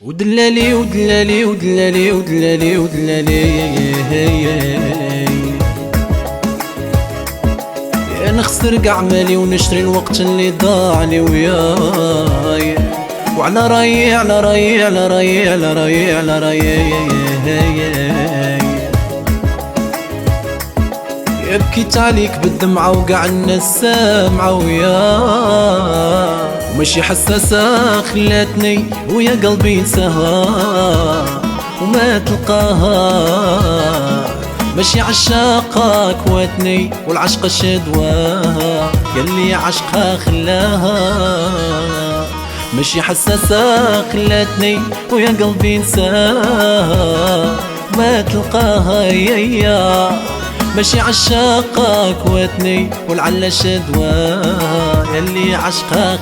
ودلالي ودلالي ودلالي ودلالي ودلالي يا نخسر كاع مالي ونشري الوقت اللي ضاع لي وياي، وعلى رايي على رايي على رايي على رايي على رايي بكيت عليك بالدمعة وقع الناس سامعة ويا ومشي حساسة خلاتني ويا قلبي ينساها وما تلقاها، ماشي عشاقة كواتني والعشق شدواها قال لي عشقها خلاها، ماشي حساسة خلاتني ويا قلبي ينساها ما تلقاها يا ماشي عشاقة كواتني والعلا شدواها ياللي عشقها